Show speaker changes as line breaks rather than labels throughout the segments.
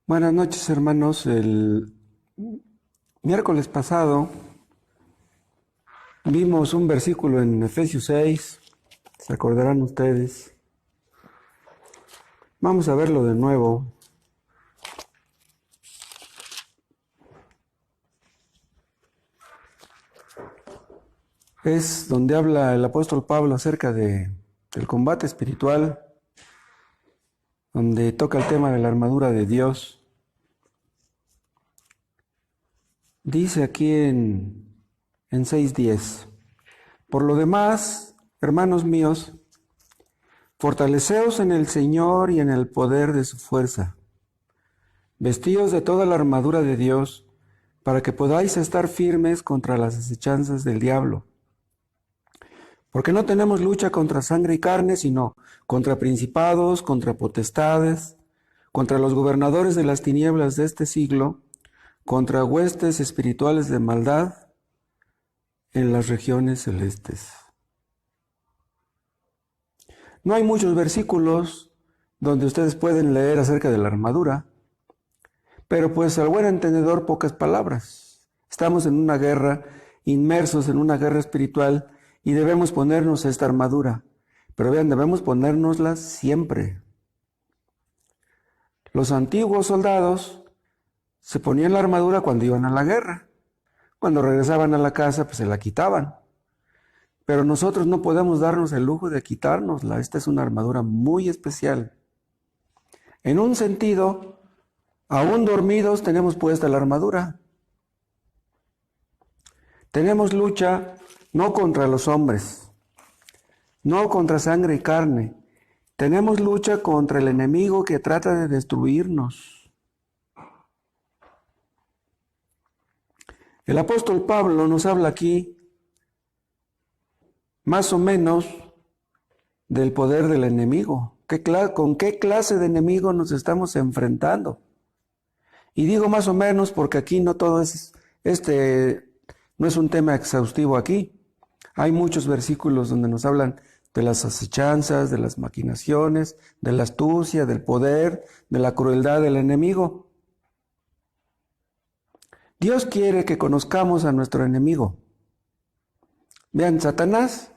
Buenas noches, hermanos. El miércoles pasado vimos un versículo en Efesios 6, se acordarán ustedes. Vamos a verlo de nuevo. Es donde habla el apóstol Pablo acerca del combate espiritual, donde toca el tema de la armadura de Dios. Dice aquí en 6:10: Por lo demás, hermanos míos, fortaleceos en el Señor y en el poder de su fuerza. Vestíos de toda la armadura de Dios, para que podáis estar firmes contra las acechanzas del diablo. Porque no tenemos lucha contra sangre y carne, sino contra principados, contra potestades, contra los gobernadores de las tinieblas de este siglo, contra huestes espirituales de maldad en las regiones celestes. No hay muchos versículos donde ustedes pueden leer acerca de la armadura, pero pues al buen entendedor pocas palabras. Estamos en una guerra, inmersos en una guerra espiritual, y debemos ponernos esta armadura. Pero vean, debemos ponérnosla siempre. Los antiguos soldados se ponían la armadura cuando iban a la guerra. Cuando regresaban a la casa, pues se la quitaban. Pero nosotros no podemos darnos el lujo de quitárnosla. Esta es una armadura muy especial. En un sentido, aún dormidos tenemos puesta la armadura. Tenemos lucha no contra los hombres, no contra sangre y carne. Tenemos lucha contra el enemigo que trata de destruirnos. El apóstol Pablo nos habla aquí más o menos del poder del enemigo. ¿Con qué clase de enemigo nos estamos enfrentando? Y digo más o menos porque aquí no todo es, no es un tema exhaustivo aquí. Hay muchos versículos donde nos hablan de las acechanzas, de las maquinaciones, de la astucia, del poder, de la crueldad del enemigo. Dios quiere que conozcamos a nuestro enemigo. Vean, Satanás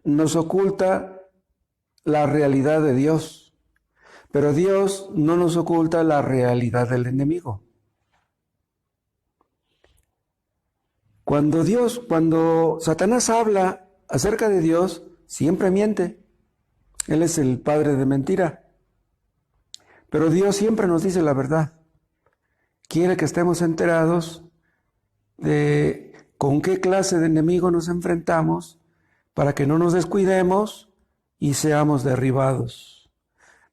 nos oculta la realidad de Dios, pero Dios no nos oculta la realidad del enemigo. Cuando Satanás habla acerca de Dios, siempre miente. Él es el padre de mentira. Pero Dios siempre nos dice la verdad. Quiere que estemos enterados de con qué clase de enemigo nos enfrentamos para que no nos descuidemos y seamos derribados.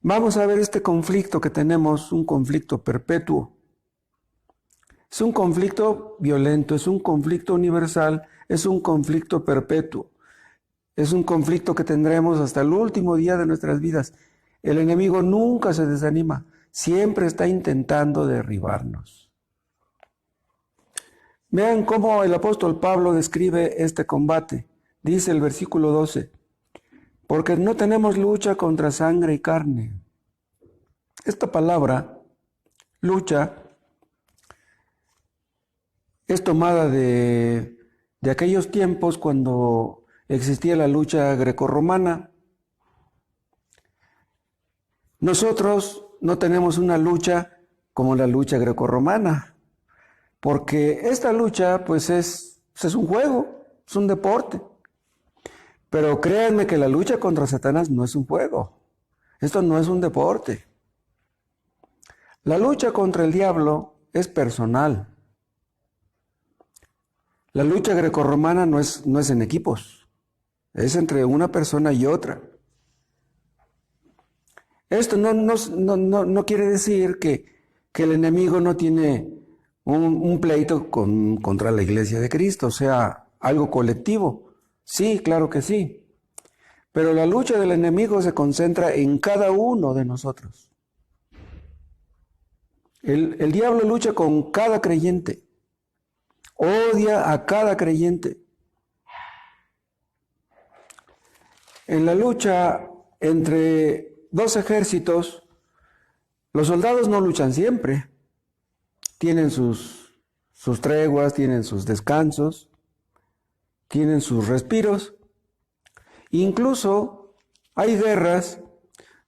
Vamos a ver este conflicto que tenemos, un conflicto perpetuo. Es un conflicto violento, es un conflicto universal, es un conflicto perpetuo. Es un conflicto que tendremos hasta el último día de nuestras vidas. El enemigo nunca se desanima, siempre está intentando derribarnos. Vean cómo el apóstol Pablo describe este combate. Dice el versículo 12, porque no tenemos lucha contra sangre y carne. Esta palabra, lucha, es tomada de aquellos tiempos cuando existía la lucha grecorromana. Nosotros no tenemos una lucha como la lucha grecorromana, porque esta lucha pues es un juego, es un deporte. Pero créanme que la lucha contra Satanás no es un juego, esto no es un deporte. La lucha contra el diablo es personal. La lucha grecorromana no es en equipos, es entre una persona y otra. Esto no quiere decir que el enemigo no tiene un pleito contra la iglesia de Cristo, o sea, algo colectivo. Sí, claro que sí. Pero la lucha del enemigo se concentra en cada uno de nosotros. El diablo lucha con cada creyente. Odia a cada creyente. En la lucha entre dos ejércitos, Los soldados no luchan siempre. Tienen sus treguas, tienen sus descansos, tienen sus respiros. Incluso hay guerras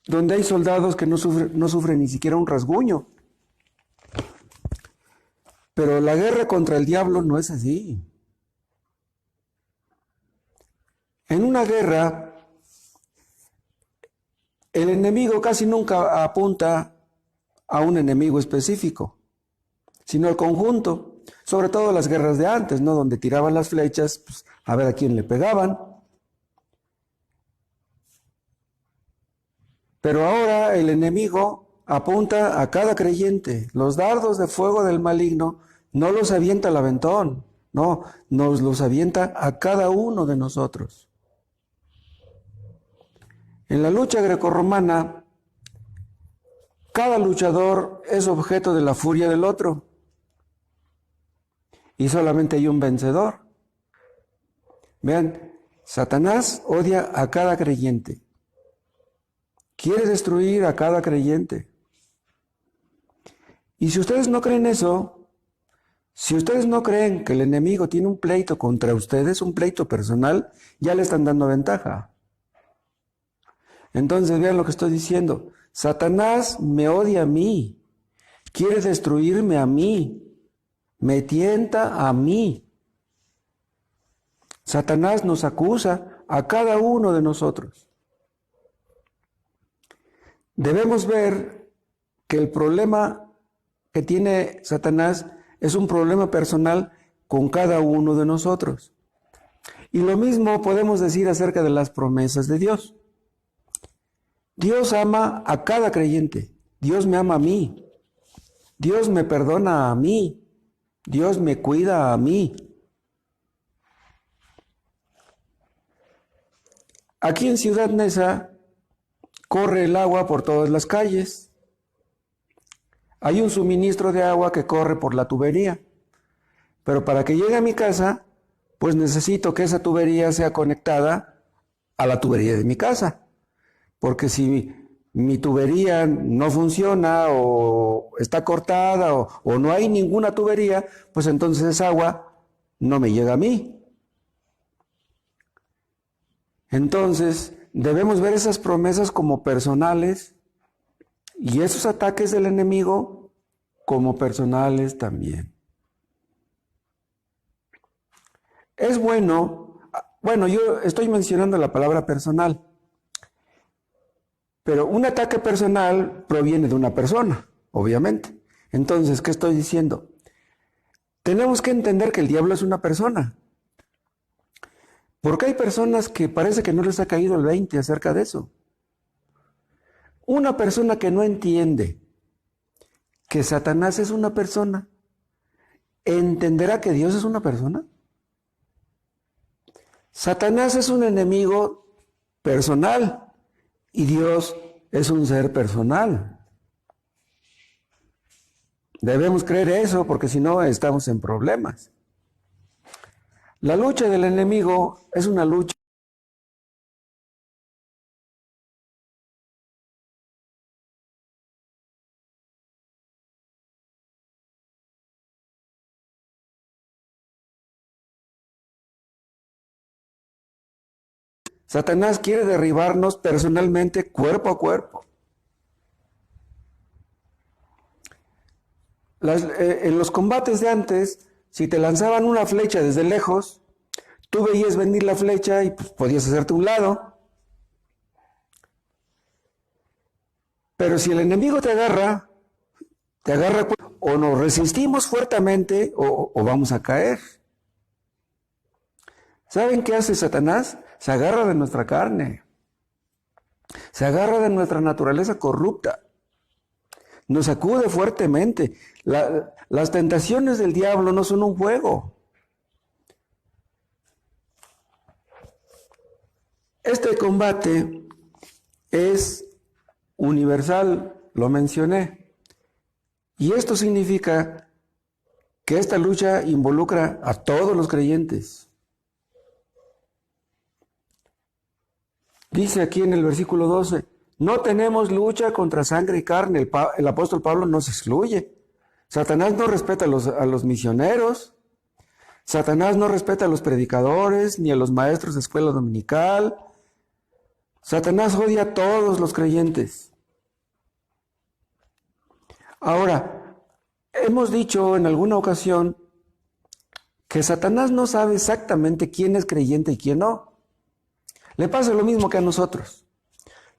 donde hay soldados que no sufren ni siquiera un rasguño. Pero la guerra contra el diablo no es así. En una guerra, el enemigo casi nunca apunta a un enemigo específico, sino al conjunto, sobre todo las guerras de antes, ¿no? Donde tiraban las flechas, pues, a ver a quién le pegaban. Pero ahora el enemigo apunta a cada creyente. Los dardos de fuego del maligno no los avienta al aventón, no, nos los avienta a cada uno de nosotros. En la lucha grecorromana, cada luchador es objeto de la furia del otro. Y solamente hay un vencedor. Vean, Satanás odia a cada creyente. Quiere destruir a cada creyente. Y si ustedes no creen eso, si ustedes no creen que el enemigo tiene un pleito contra ustedes, un pleito personal, ya le están dando ventaja. Entonces vean lo que estoy diciendo. Satanás me odia a mí, quiere destruirme a mí, me tienta a mí. Satanás nos acusa a cada uno de nosotros. Debemos ver que el problema que tiene Satanás es un problema personal con cada uno de nosotros. Y lo mismo podemos decir acerca de las promesas de Dios. Dios ama a cada creyente. Dios me ama a mí. Dios me perdona a mí. Dios me cuida a mí. Aquí en Ciudad Neza corre el agua por todas las calles. Hay un suministro de agua que corre por la tubería. Pero para que llegue a mi casa, pues necesito que esa tubería sea conectada a la tubería de mi casa. Porque si mi tubería no funciona o está cortada o no hay ninguna tubería, pues entonces esa agua no me llega a mí. Entonces, debemos ver esas promesas como personales y esos ataques del enemigo como personales también. Es bueno, yo estoy mencionando la palabra personal. Pero un ataque personal proviene de una persona, obviamente. Entonces, ¿qué estoy diciendo? Tenemos que entender que el diablo es una persona. Porque hay personas que parece que no les ha caído el 20 acerca de eso. Una persona que no entiende que Satanás es una persona, ¿entenderá que Dios es una persona? Satanás es un enemigo personal. Y Dios es un ser personal. Debemos creer eso porque si no estamos en problemas. La lucha del enemigo es una lucha. Satanás quiere derribarnos personalmente, cuerpo a cuerpo. En los combates de antes, si te lanzaban una flecha desde lejos, tú veías venir la flecha y pues, podías hacerte un lado. Pero si el enemigo te agarra o nos resistimos fuertemente o vamos a caer. ¿Saben qué hace Satanás? Se agarra de nuestra carne. Se agarra de nuestra naturaleza corrupta. Nos sacude fuertemente. Las tentaciones del diablo no son un juego. Este combate es universal, lo mencioné. Y esto significa que esta lucha involucra a todos los creyentes. Dice aquí en el versículo 12, No tenemos lucha contra sangre y carne. El apóstol Pablo no se excluye. Satanás no respeta a los misioneros. Satanás no respeta a los predicadores ni a los maestros de escuela dominical. Satanás odia a todos los creyentes. Ahora, hemos dicho en alguna ocasión que Satanás no sabe exactamente quién es creyente y quién no. Le pasa lo mismo que a nosotros.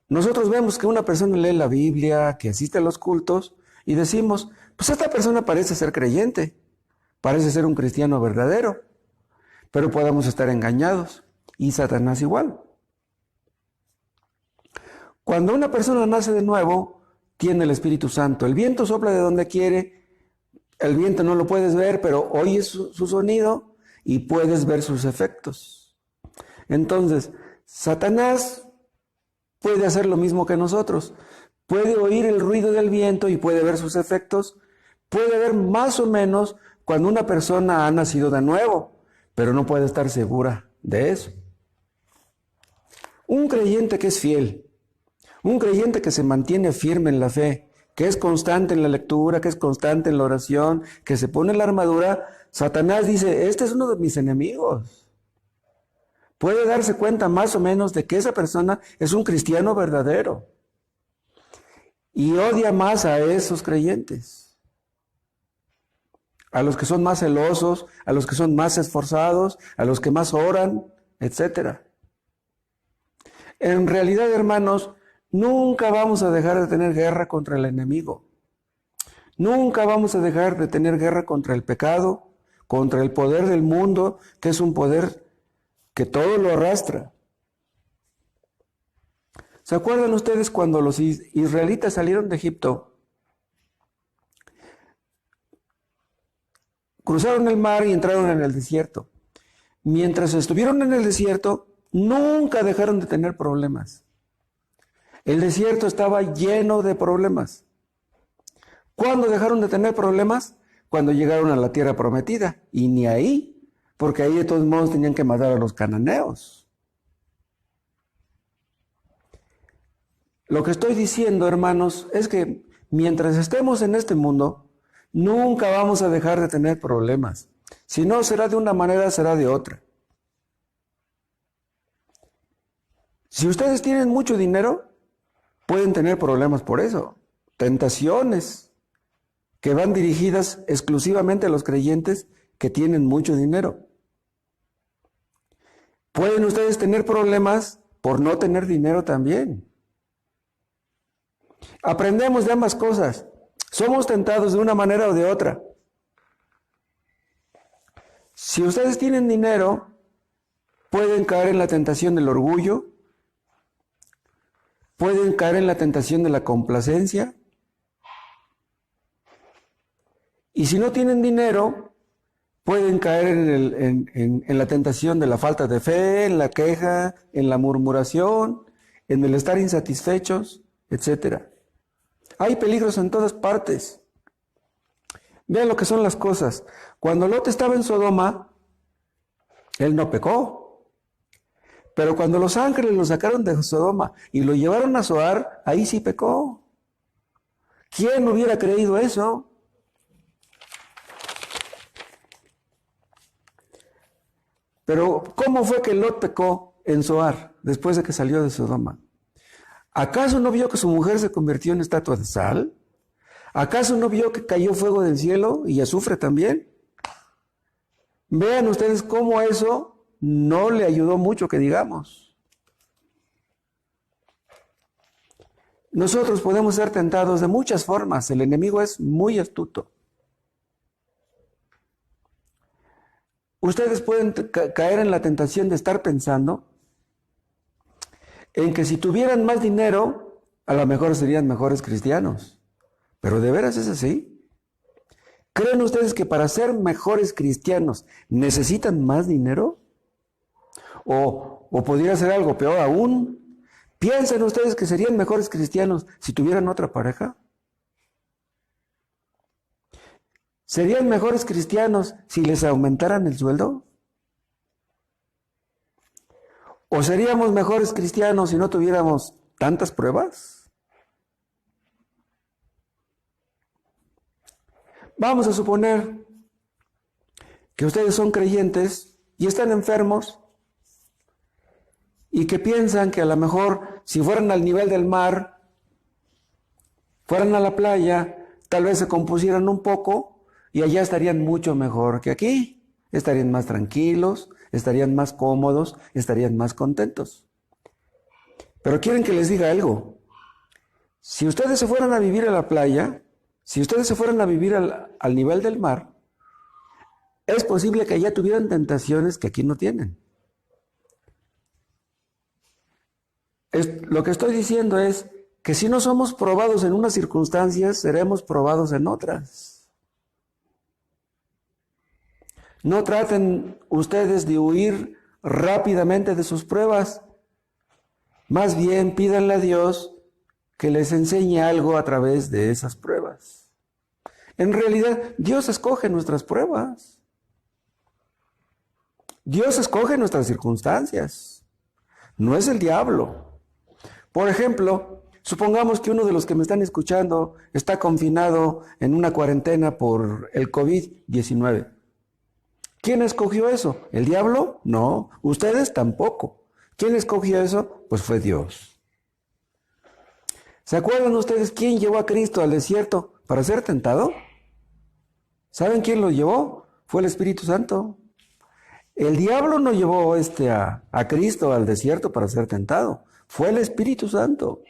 Nosotros vemos que una persona lee la Biblia, que asiste a los cultos, y decimos, pues esta persona parece ser creyente, parece ser un cristiano verdadero, pero podemos estar engañados, y Satanás igual. Cuando una persona nace de nuevo, tiene el Espíritu Santo. El viento sopla de donde quiere, el viento no lo puedes ver, pero oyes su sonido y puedes ver sus efectos. Entonces, Satanás puede hacer lo mismo que nosotros. Puede oír el ruido del viento y puede ver sus efectos. Puede ver más o menos cuando una persona ha nacido de nuevo, pero no puede estar segura de eso. Un creyente que es fiel, un creyente que se mantiene firme en la fe, que es constante en la lectura, que es constante en la oración, que se pone la armadura, Satanás dice, este es uno de mis enemigos. Puede darse cuenta más o menos de que esa persona es un cristiano verdadero. Y odia más a esos creyentes. A los que son más celosos, a los que son más esforzados, a los que más oran, etc. En realidad, hermanos, nunca vamos a dejar de tener guerra contra el enemigo. Nunca vamos a dejar de tener guerra contra el pecado, contra el poder del mundo, que es un poder que todo lo arrastra. ¿Se acuerdan ustedes cuando los israelitas salieron de Egipto? Cruzaron el mar y entraron en el desierto. Mientras estuvieron en el desierto, nunca dejaron de tener problemas. El desierto estaba lleno de problemas. ¿Cuándo dejaron de tener problemas? Cuando llegaron a la tierra prometida. Y ni ahí, porque ahí de todos modos tenían que matar a los cananeos. Lo que estoy diciendo, hermanos, es que mientras estemos en este mundo, nunca vamos a dejar de tener problemas. Si no será de una manera, será de otra. Si ustedes tienen mucho dinero, pueden tener problemas por eso. Tentaciones que van dirigidas exclusivamente a los creyentes que tienen mucho dinero. Pueden ustedes tener problemas por no tener dinero también. Aprendemos de ambas cosas. Somos tentados de una manera o de otra. Si ustedes tienen dinero, pueden caer en la tentación del orgullo, pueden caer en la tentación de la complacencia. Y si no tienen dinero, pueden caer en la tentación de la falta de fe, en la queja, en la murmuración, en el estar insatisfechos, etc. Hay peligros en todas partes. Vean lo que son las cosas. Cuando Lot estaba en Sodoma, él no pecó. Pero cuando los ángeles lo sacaron de Sodoma y lo llevaron a Zoar, ahí sí pecó. ¿Quién hubiera creído eso? Pero ¿cómo fue que Lot pecó en Zoar después de que salió de Sodoma? ¿Acaso no vio que su mujer se convirtió en estatua de sal? ¿Acaso no vio que cayó fuego del cielo y azufre también? Vean ustedes cómo eso no le ayudó mucho, que digamos. Nosotros podemos ser tentados de muchas formas. El enemigo es muy astuto. Ustedes pueden caer en la tentación de estar pensando en que si tuvieran más dinero, a lo mejor serían mejores cristianos. ¿Pero de veras es así? ¿Creen ustedes que para ser mejores cristianos necesitan más dinero? ¿O podría ser algo peor aún? ¿Piensan ustedes que serían mejores cristianos si tuvieran otra pareja? ¿Serían mejores cristianos si les aumentaran el sueldo? ¿O seríamos mejores cristianos si no tuviéramos tantas pruebas? Vamos a suponer que ustedes son creyentes y están enfermos y que piensan que a lo mejor si fueran al nivel del mar, fueran a la playa, tal vez se compusieran un poco y allá estarían mucho mejor que aquí. Estarían más tranquilos, estarían más cómodos, estarían más contentos. Pero quieren que les diga algo. Si ustedes se fueran a vivir a la playa, si ustedes se fueran a vivir al nivel del mar, es posible que allá tuvieran tentaciones que aquí no tienen. Lo que estoy diciendo es que si no somos probados en unas circunstancias, seremos probados en otras. No traten ustedes de huir rápidamente de sus pruebas. Más bien pídanle a Dios que les enseñe algo a través de esas pruebas. En realidad, Dios escoge nuestras pruebas. Dios escoge nuestras circunstancias. No es el diablo. Por ejemplo, supongamos que uno de los que me están escuchando está confinado en una cuarentena por el COVID-19. ¿Quién escogió eso? ¿El diablo? No. ¿Ustedes? Tampoco. ¿Quién escogió eso? Pues fue Dios. ¿Se acuerdan ustedes quién llevó a Cristo al desierto para ser tentado? ¿Saben quién lo llevó? Fue el Espíritu Santo. El diablo no llevó a Cristo al desierto para ser tentado. Fue el Espíritu Santo.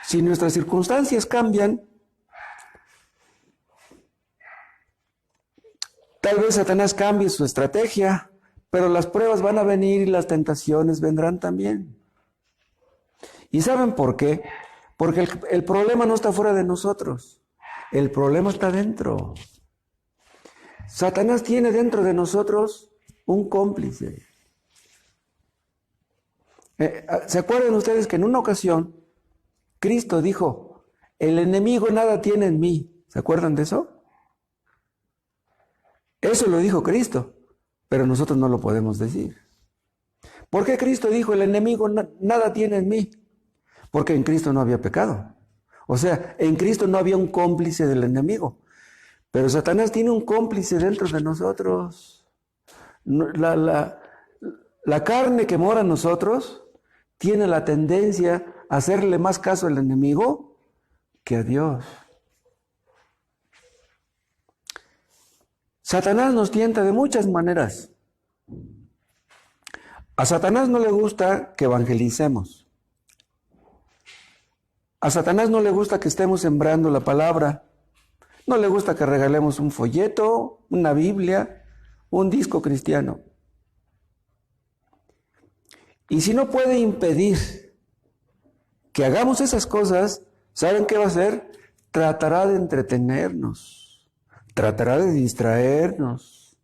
Si nuestras circunstancias cambian, tal vez Satanás cambie su estrategia, pero las pruebas van a venir y las tentaciones vendrán también. ¿Y saben por qué? Porque el problema no está fuera de nosotros. El problema está dentro. Satanás tiene dentro de nosotros un cómplice. ¿Se acuerdan ustedes que en una ocasión Cristo dijo, el enemigo nada tiene en mí? ¿Se acuerdan de eso? Eso lo dijo Cristo, pero nosotros no lo podemos decir. ¿Por qué Cristo dijo, el enemigo nada tiene en mí? Porque en Cristo no había pecado. O sea, en Cristo no había un cómplice del enemigo. Pero Satanás tiene un cómplice dentro de nosotros. La carne que mora en nosotros tiene la tendencia a hacerle más caso al enemigo que a Dios. Satanás nos tienta de muchas maneras. A Satanás no le gusta que evangelicemos. A Satanás no le gusta que estemos sembrando la palabra. No le gusta que regalemos un folleto, una Biblia, un disco cristiano. Y si no puede impedir que hagamos esas cosas, ¿saben qué va a hacer? Tratará de entretenernos, tratará de distraernos.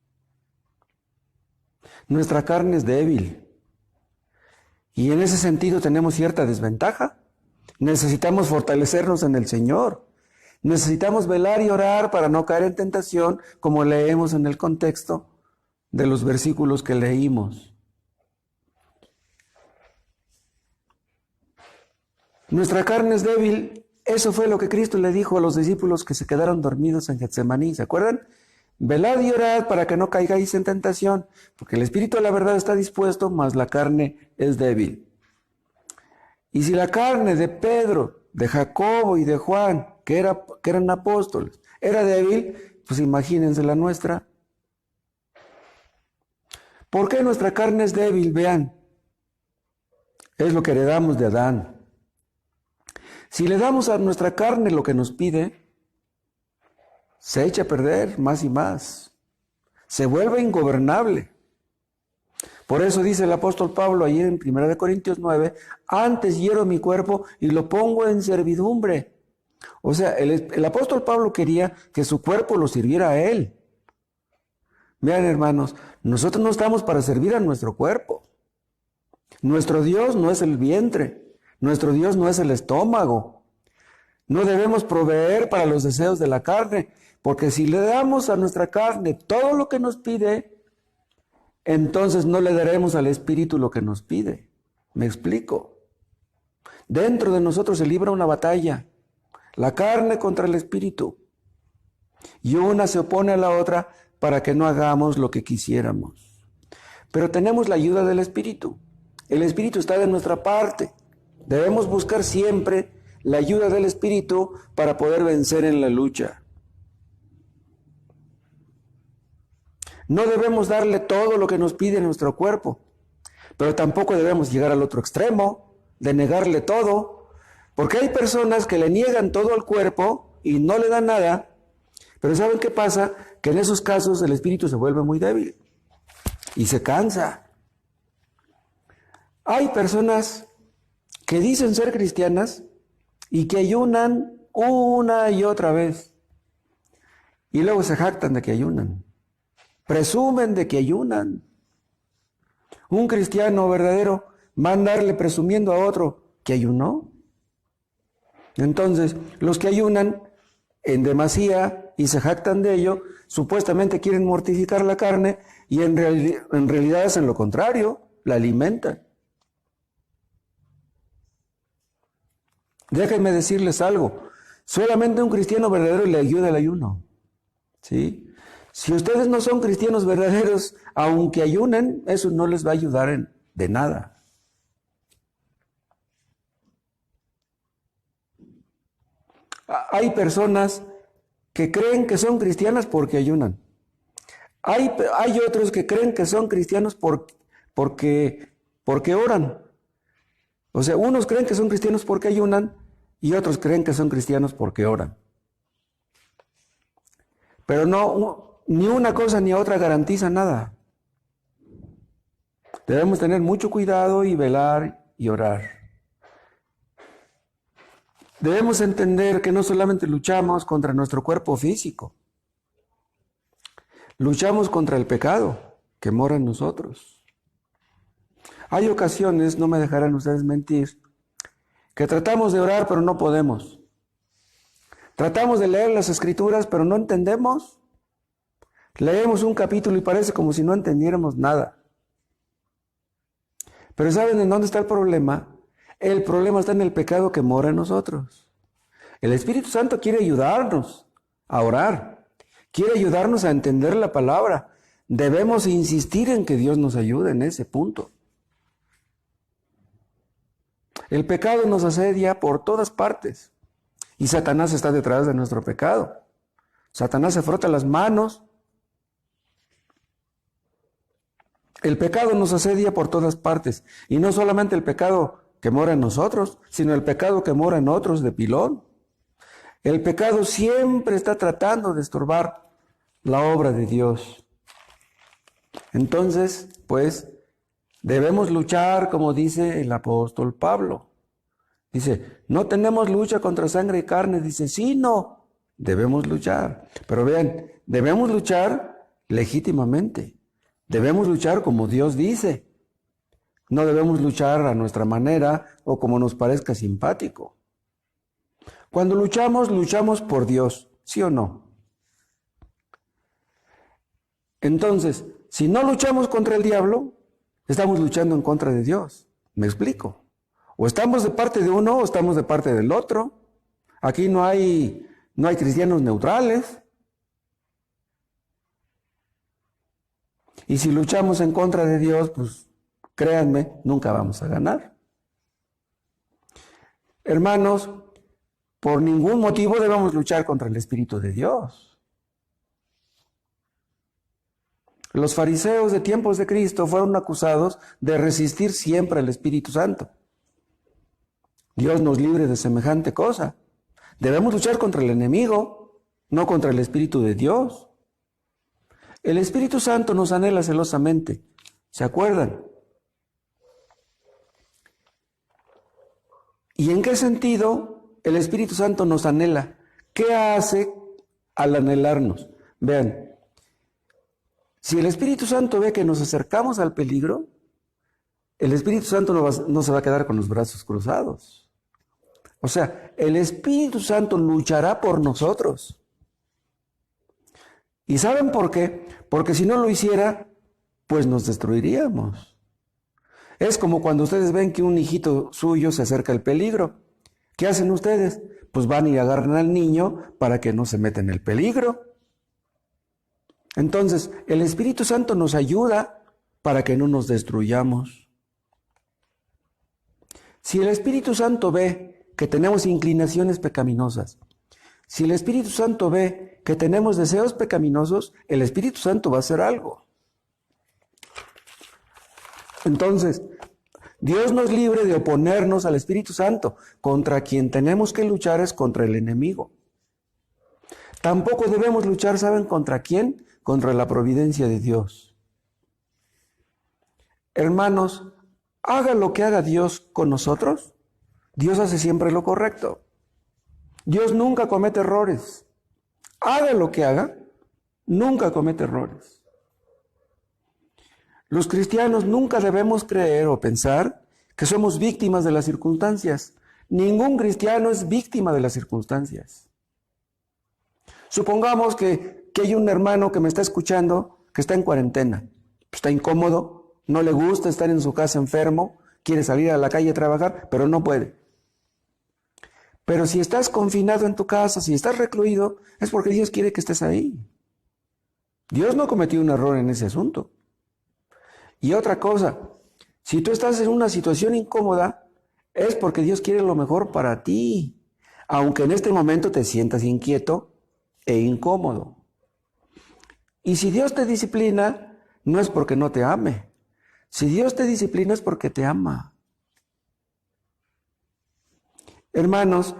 Nuestra carne es débil y en ese sentido tenemos cierta desventaja. Necesitamos fortalecernos en el Señor. Necesitamos velar y orar para no caer en tentación, como leemos en el contexto de los versículos que leímos. Nuestra carne es débil. Eso fue lo que Cristo le dijo a los discípulos que se quedaron dormidos en Getsemaní. ¿Se acuerdan? Velad y orad para que no caigáis en tentación, porque el espíritu de la verdad está dispuesto, mas la carne es débil. Y si la carne de Pedro, de Jacobo y de Juan, que eran apóstoles, era débil, pues imagínense la nuestra. ¿Por qué nuestra carne es débil? Vean, es lo que heredamos de Adán. Si le damos a nuestra carne lo que nos pide, se echa a perder más y más. Se vuelve ingobernable. Por eso dice el apóstol Pablo ahí en 1 Corintios 9, antes hiero mi cuerpo y lo pongo en servidumbre. O sea, el apóstol Pablo quería que su cuerpo lo sirviera a él. Vean, hermanos, nosotros no estamos para servir a nuestro cuerpo. Nuestro Dios no es el vientre. Nuestro Dios no es el estómago. No debemos proveer para los deseos de la carne, porque si le damos a nuestra carne todo lo que nos pide, entonces no le daremos al Espíritu lo que nos pide. ¿Me explico? Dentro de nosotros se libra una batalla, la carne contra el Espíritu, y una se opone a la otra para que no hagamos lo que quisiéramos. Pero tenemos la ayuda del Espíritu. El Espíritu está de nuestra parte. Debemos buscar siempre la ayuda del Espíritu para poder vencer en la lucha. No debemos darle todo lo que nos pide nuestro cuerpo, pero tampoco debemos llegar al otro extremo de negarle todo, porque hay personas que le niegan todo al cuerpo y no le dan nada, pero ¿saben qué pasa? Que en esos casos el espíritu se vuelve muy débil y se cansa. Hay personas que dicen ser cristianas y que ayunan una y otra vez y luego se jactan de que ayunan. Presumen de que ayunan. Un cristiano verdadero va a andarle presumiendo a otro que ayunó. Entonces, los que ayunan en demasía y se jactan de ello, supuestamente quieren mortificar la carne y en realidad hacen lo contrario, la alimentan. Déjenme decirles algo, solamente un cristiano verdadero le ayuda el ayuno. ¿Sí? Si ustedes no son cristianos verdaderos, aunque ayunen, eso no les va a ayudar de nada. Hay personas que creen que son cristianas porque ayunan. Hay otros que creen que son cristianos porque oran. O sea, unos creen que son cristianos porque ayunan y otros creen que son cristianos porque oran. Pero no, ni una cosa ni otra garantiza nada. Debemos tener mucho cuidado y velar y orar. Debemos entender que no solamente luchamos contra nuestro cuerpo físico, luchamos contra el pecado que mora en nosotros. Hay ocasiones, no me dejarán ustedes mentir, que tratamos de orar pero no podemos. Tratamos de leer las Escrituras pero no entendemos. Leemos un capítulo y parece como si no entendiéramos nada. Pero ¿saben en dónde está el problema? El problema está en el pecado que mora en nosotros. El Espíritu Santo quiere ayudarnos a orar, quiere ayudarnos a entender la palabra. Debemos insistir en que Dios nos ayude en ese punto. El pecado nos asedia por todas partes y Satanás está detrás de nuestro pecado. Satanás se frota las manos. El pecado nos asedia por todas partes y no solamente el pecado que mora en nosotros, sino el pecado que mora en otros de pilón. El pecado siempre está tratando de estorbar la obra de Dios. Entonces, pues, debemos luchar como dice el apóstol Pablo. Dice, no tenemos lucha contra sangre y carne. Dice, sí, no, debemos luchar. Pero vean, debemos luchar legítimamente. Debemos luchar como Dios dice. No debemos luchar a nuestra manera o como nos parezca simpático. Cuando luchamos, luchamos por Dios, ¿sí o no? Entonces, si no luchamos contra el diablo, estamos luchando en contra de Dios. ¿Me explico? O estamos de parte de uno o estamos de parte del otro. Aquí no hay cristianos neutrales. Y si luchamos en contra de Dios, pues créanme, nunca vamos a ganar. Hermanos, por ningún motivo debemos luchar contra el Espíritu de Dios. Los fariseos de tiempos de Cristo fueron acusados de resistir siempre al Espíritu Santo. Dios nos libre de semejante cosa. Debemos luchar contra el enemigo, no contra el Espíritu de Dios. El Espíritu Santo nos anhela celosamente. ¿Se acuerdan? ¿Y en qué sentido el Espíritu Santo nos anhela? ¿Qué hace al anhelarnos? Vean, si el Espíritu Santo ve que nos acercamos al peligro, el Espíritu Santo no se va a quedar con los brazos cruzados. O sea, el Espíritu Santo luchará por nosotros. ¿Y saben por qué? Porque si no lo hiciera, pues nos destruiríamos. Es como cuando ustedes ven que un hijito suyo se acerca al peligro. ¿Qué hacen ustedes? Pues van y agarran al niño para que no se meta en el peligro. Entonces, el Espíritu Santo nos ayuda para que no nos destruyamos. Si el Espíritu Santo ve que tenemos inclinaciones pecaminosas, si el Espíritu Santo ve que tenemos deseos pecaminosos, el Espíritu Santo va a hacer algo. Entonces, Dios nos libre de oponernos al Espíritu Santo. Contra quien tenemos que luchar es contra el enemigo. Tampoco debemos luchar, ¿saben contra quién? Contra la providencia de Dios. Hermanos, haga lo que haga Dios con nosotros, Dios hace siempre lo correcto. Dios nunca comete errores. Haga lo que haga, nunca comete errores. Los cristianos nunca debemos creer o pensar que somos víctimas de las circunstancias. Ningún cristiano es víctima de las circunstancias. Supongamos que hay un hermano que me está escuchando que está en cuarentena, está incómodo, no le gusta estar en su casa enfermo, quiere salir a la calle a trabajar, pero no puede. Pero si estás confinado en tu casa, si estás recluido, es porque Dios quiere que estés ahí. Dios no cometió un error en ese asunto. Y otra cosa, si tú estás en una situación incómoda, es porque Dios quiere lo mejor para ti, aunque en este momento te sientas inquieto e incómodo. Y si Dios te disciplina, no es porque no te ame. Si Dios te disciplina es porque te ama. Hermanos,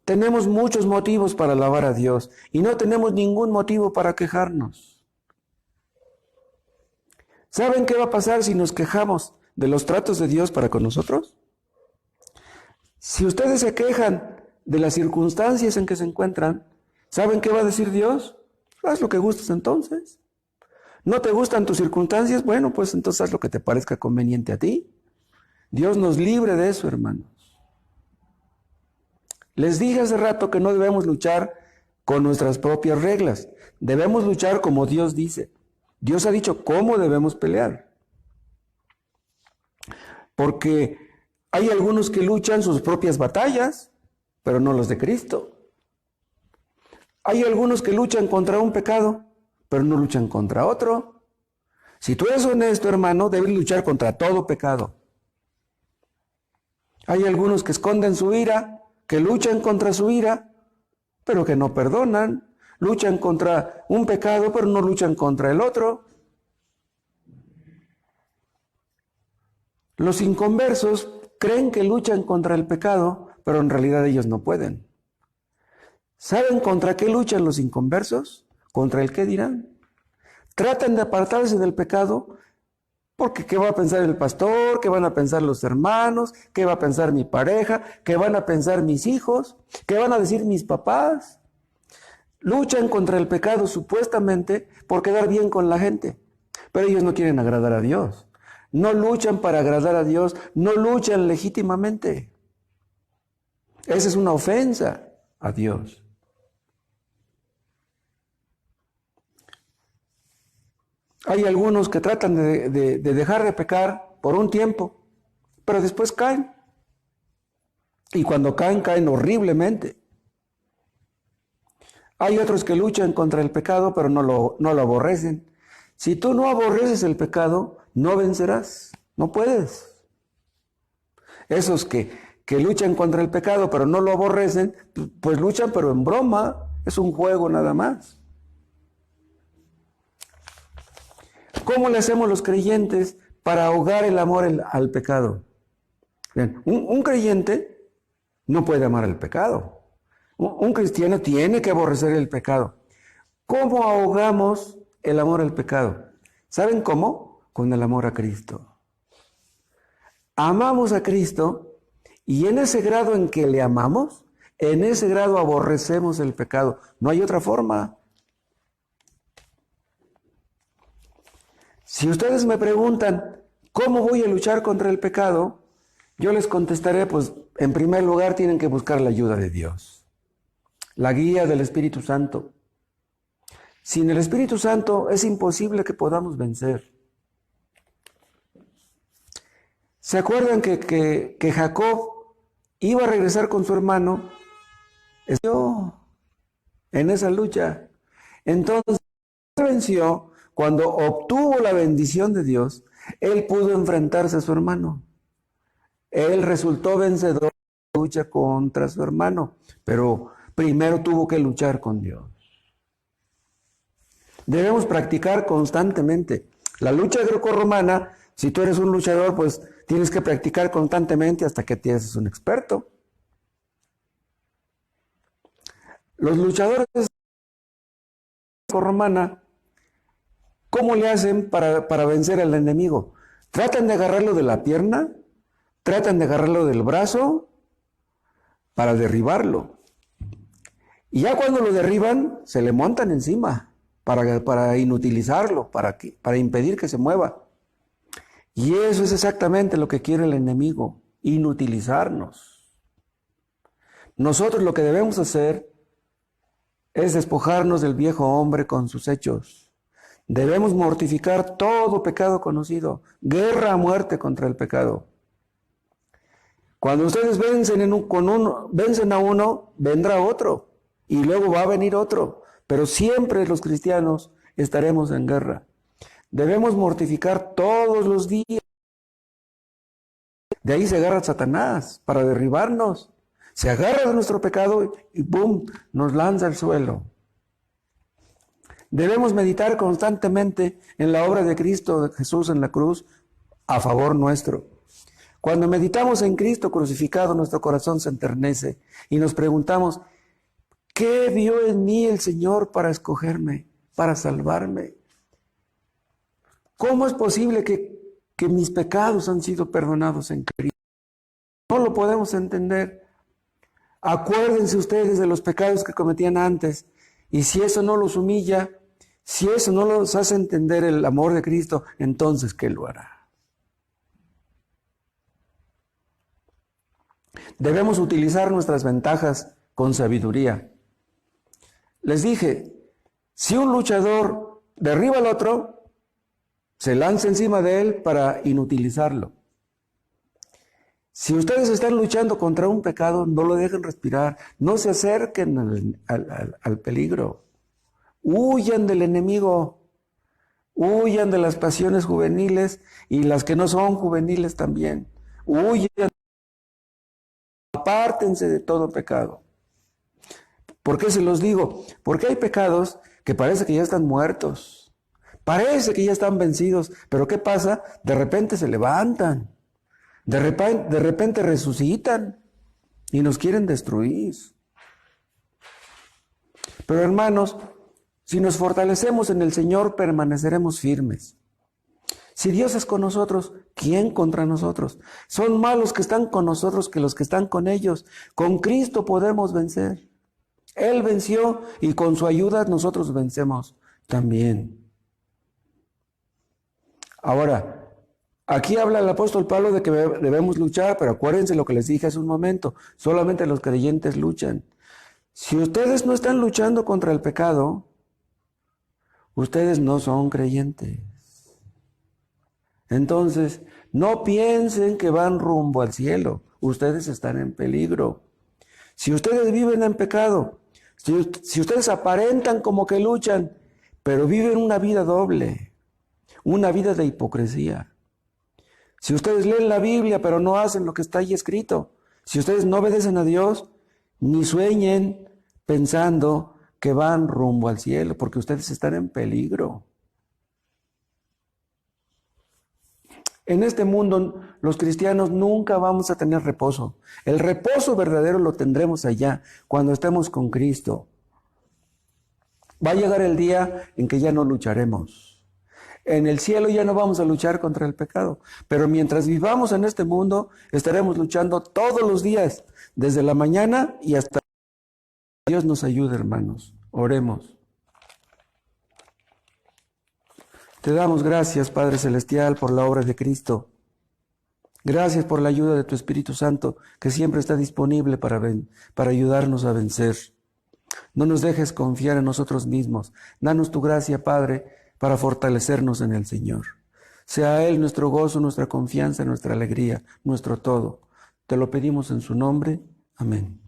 tenemos muchos motivos para alabar a Dios y no tenemos ningún motivo para quejarnos. ¿Saben qué va a pasar si nos quejamos de los tratos de Dios para con nosotros? Si ustedes se quejan de las circunstancias en que se encuentran, ¿saben qué va a decir Dios? Haz lo que gustes entonces. ¿No te gustan tus circunstancias? Bueno, pues entonces haz lo que te parezca conveniente a ti. Dios nos libre de eso, hermanos. Les dije hace rato que no debemos luchar con nuestras propias reglas. Debemos luchar como Dios dice. Dios ha dicho cómo debemos pelear. Porque hay algunos que luchan sus propias batallas, pero no los de Cristo. Hay algunos que luchan contra un pecado, pero no luchan contra otro. Si tú eres honesto, hermano, debes luchar contra todo pecado. Hay algunos que esconden su ira, que luchan contra su ira, pero que no perdonan. Luchan contra un pecado, pero no luchan contra el otro. Los inconversos creen que luchan contra el pecado, pero en realidad ellos no pueden. ¿Saben contra qué luchan los inconversos? ¿Contra el qué dirán? Tratan de apartarse del pecado porque ¿qué va a pensar el pastor? ¿Qué van a pensar los hermanos? ¿Qué va a pensar mi pareja? ¿Qué van a pensar mis hijos? ¿Qué van a decir mis papás? Luchan contra el pecado supuestamente por quedar bien con la gente, pero ellos no quieren agradar a Dios. No luchan para agradar a Dios, no luchan legítimamente. Esa es una ofensa a Dios. Hay algunos que tratan de dejar de pecar por un tiempo, pero después caen. Y cuando caen, caen horriblemente. Hay otros que luchan contra el pecado, pero no lo aborrecen. Si tú no aborreces el pecado, no vencerás, no puedes. Esos que luchan contra el pecado, pero no lo aborrecen, pues luchan, pero en broma, es un juego nada más. ¿Cómo le hacemos los creyentes para ahogar el amor al pecado? Bien, un creyente no puede amar el pecado. Un cristiano tiene que aborrecer el pecado. ¿Cómo ahogamos el amor al pecado? ¿Saben cómo? Con el amor a Cristo. Amamos a Cristo y en ese grado en que le amamos, en ese grado aborrecemos el pecado. No hay otra forma. Si ustedes me preguntan, ¿cómo voy a luchar contra el pecado? Yo les contestaré, pues, en primer lugar tienen que buscar la ayuda de Dios. La guía del Espíritu Santo. Sin el Espíritu Santo es imposible que podamos vencer. ¿Se acuerdan que Jacob iba a regresar con su hermano? Estuvo en esa lucha. Entonces, venció, cuando obtuvo la bendición de Dios, él pudo enfrentarse a su hermano. Él resultó vencedor en la lucha contra su hermano, pero primero tuvo que luchar con Dios. Debemos practicar constantemente. La lucha grecorromana, si tú eres un luchador, pues tienes que practicar constantemente hasta que te haces un experto. Los luchadores de la grecorromana, ¿cómo le hacen para vencer al enemigo? Tratan de agarrarlo de la pierna, tratan de agarrarlo del brazo para derribarlo. Y ya cuando lo derriban, se le montan encima para inutilizarlo, para impedir que se mueva. Y eso es exactamente lo que quiere el enemigo, inutilizarnos. Nosotros lo que debemos hacer es despojarnos del viejo hombre con sus hechos. Debemos mortificar todo pecado conocido, guerra a muerte contra el pecado. Cuando ustedes vencen a uno, vendrá otro, y luego va a venir otro, pero siempre los cristianos estaremos en guerra. Debemos mortificar todos los días. De ahí se agarra Satanás para derribarnos. Se agarra de nuestro pecado y ¡pum!, nos lanza al suelo. Debemos meditar constantemente en la obra de Cristo, de Jesús en la cruz, a favor nuestro. Cuando meditamos en Cristo crucificado, nuestro corazón se enternece y nos preguntamos, ¿qué vio en mí el Señor para escogerme, para salvarme? ¿Cómo es posible que mis pecados han sido perdonados en Cristo? No lo podemos entender. Acuérdense ustedes de los pecados que cometían antes, y si eso no los humilla, si eso no los hace entender el amor de Cristo, entonces ¿qué lo hará? Debemos utilizar nuestras ventajas con sabiduría. Les dije, si un luchador derriba al otro, se lanza encima de él para inutilizarlo. Si ustedes están luchando contra un pecado, no lo dejen respirar, no se acerquen al peligro. Huyan del enemigo, huyan de las pasiones juveniles y las que no son juveniles también. Huyan, apártense de todo pecado. ¿Por qué se los digo? Porque hay pecados que parece que ya están muertos, parece que ya están vencidos, pero ¿qué pasa? De repente se levantan, de repente resucitan y nos quieren destruir. Pero hermanos, si nos fortalecemos en el Señor, permaneceremos firmes. Si Dios es con nosotros, ¿quién contra nosotros? Son más los que están con nosotros que los que están con ellos. Con Cristo podemos vencer. Él venció y con su ayuda nosotros vencemos también. Ahora, aquí habla el apóstol Pablo de que debemos luchar, pero acuérdense lo que les dije hace un momento, solamente los creyentes luchan. Si ustedes no están luchando contra el pecado, ustedes no son creyentes. Entonces, no piensen que van rumbo al cielo, ustedes están en peligro. Si ustedes viven en pecado, si ustedes aparentan como que luchan, pero viven una vida doble, una vida de hipocresía. Si ustedes leen la Biblia, pero no hacen lo que está ahí escrito, si ustedes no obedecen a Dios, ni sueñen pensando que van rumbo al cielo, porque ustedes están en peligro. En este mundo, los cristianos nunca vamos a tener reposo. El reposo verdadero lo tendremos allá, cuando estemos con Cristo. Va a llegar el día en que ya no lucharemos. En el cielo ya no vamos a luchar contra el pecado. Pero mientras vivamos en este mundo, estaremos luchando todos los días, desde la mañana y hasta... Dios nos ayude, hermanos. Oremos. Te damos gracias, Padre Celestial, por la obra de Cristo. Gracias por la ayuda de tu Espíritu Santo, que siempre está disponible para ayudarnos a vencer. No nos dejes confiar en nosotros mismos. Danos tu gracia, Padre, para fortalecernos en el Señor. Sea Él nuestro gozo, nuestra confianza, nuestra alegría, nuestro todo. Te lo pedimos en su nombre. Amén.